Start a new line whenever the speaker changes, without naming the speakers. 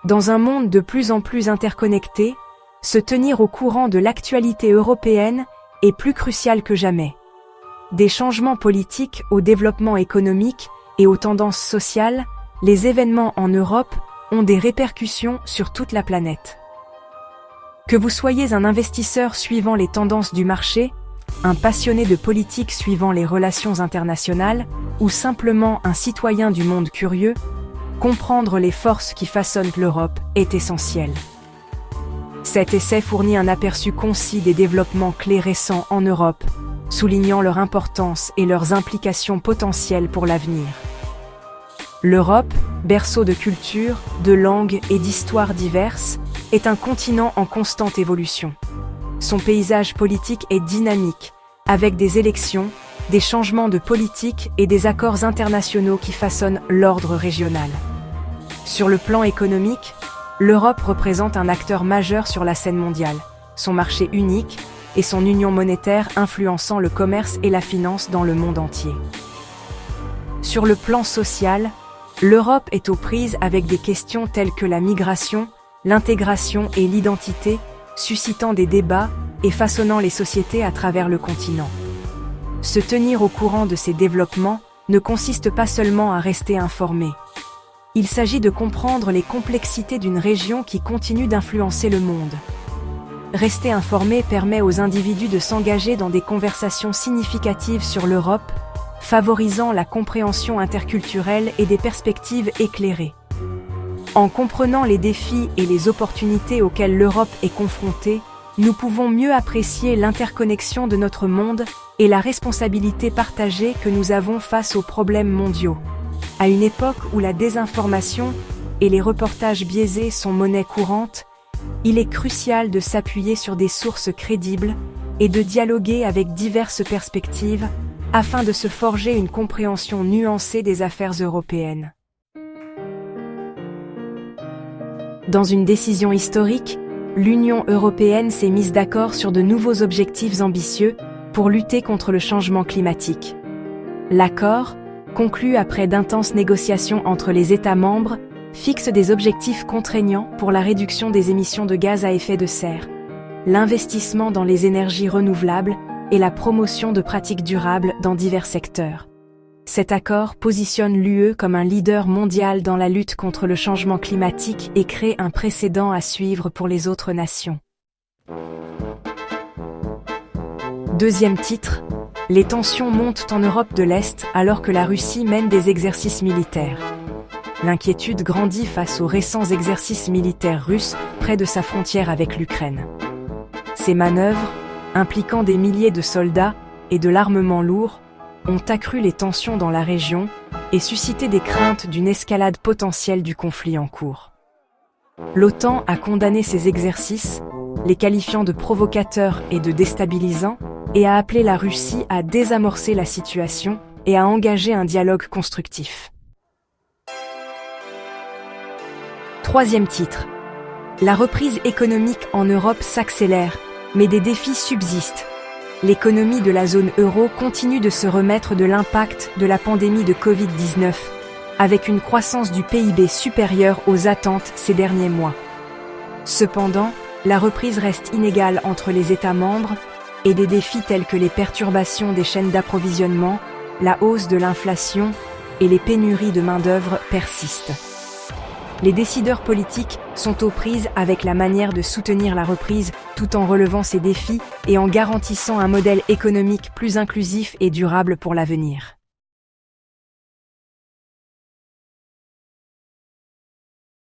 Dans un monde de plus en plus interconnecté, se tenir au courant de l'actualité européenne est plus crucial que jamais. Des changements politiques au développement économique et aux tendances sociales, les événements en Europe ont des répercussions sur toute la planète. Que vous soyez un investisseur suivant les tendances du marché, un passionné de politique suivant les relations internationales, ou simplement un citoyen du monde curieux, comprendre les forces qui façonnent l'Europe est essentiel. Cet essai fournit un aperçu concis des développements clés récents en Europe, soulignant leur importance et leurs implications potentielles pour l'avenir. L'Europe, berceau de cultures, de langues et d'histoires diverses, est un continent en constante évolution. Son paysage politique est dynamique, avec des élections, des changements de politique et des accords internationaux qui façonnent l'ordre régional. Sur le plan économique, l'Europe représente un acteur majeur sur la scène mondiale, son marché unique et son union monétaire influençant le commerce et la finance dans le monde entier. Sur le plan social, l'Europe est aux prises avec des questions telles que la migration, l'intégration et l'identité, suscitant des débats et façonnant les sociétés à travers le continent. Se tenir au courant de ces développements ne consiste pas seulement à rester informé. Il s'agit de comprendre les complexités d'une région qui continue d'influencer le monde. Rester informé permet aux individus de s'engager dans des conversations significatives sur l'Europe, favorisant la compréhension interculturelle et des perspectives éclairées. En comprenant les défis et les opportunités auxquels l'Europe est confrontée, nous pouvons mieux apprécier l'interconnexion de notre monde et la responsabilité partagée que nous avons face aux problèmes mondiaux. À une époque où la désinformation et les reportages biaisés sont monnaie courante, il est crucial de s'appuyer sur des sources crédibles et de dialoguer avec diverses perspectives afin de se forger une compréhension nuancée des affaires européennes. Dans une décision historique, l'Union européenne s'est mise d'accord sur de nouveaux objectifs ambitieux pour lutter contre le changement climatique. L'accord, conclu après d'intenses négociations entre les États membres, fixe des objectifs contraignants pour la réduction des émissions de gaz à effet de serre, l'investissement dans les énergies renouvelables et la promotion de pratiques durables dans divers secteurs. Cet accord positionne l'UE comme un leader mondial dans la lutte contre le changement climatique et crée un précédent à suivre pour les autres nations. Deuxième titre, les tensions montent en Europe de l'Est alors que la Russie mène des exercices militaires. L'inquiétude grandit face aux récents exercices militaires russes près de sa frontière avec l'Ukraine. Ces manœuvres, impliquant des milliers de soldats et de l'armement lourd, ont accru les tensions dans la région et suscité des craintes d'une escalade potentielle du conflit en cours. L'OTAN a condamné ces exercices, les qualifiant de provocateurs et de déstabilisants, et a appelé la Russie à désamorcer la situation et à engager un dialogue constructif. Troisième titre. La reprise économique en Europe s'accélère, mais des défis subsistent. L'économie de la zone euro continue de se remettre de l'impact de la pandémie de Covid-19, avec une croissance du PIB supérieure aux attentes ces derniers mois. Cependant, la reprise reste inégale entre les États membres et des défis tels que les perturbations des chaînes d'approvisionnement, la hausse de l'inflation et les pénuries de main-d'œuvre persistent. Les décideurs politiques sont aux prises avec la manière de soutenir la reprise tout en relevant ces défis et en garantissant un modèle économique plus inclusif et durable pour l'avenir.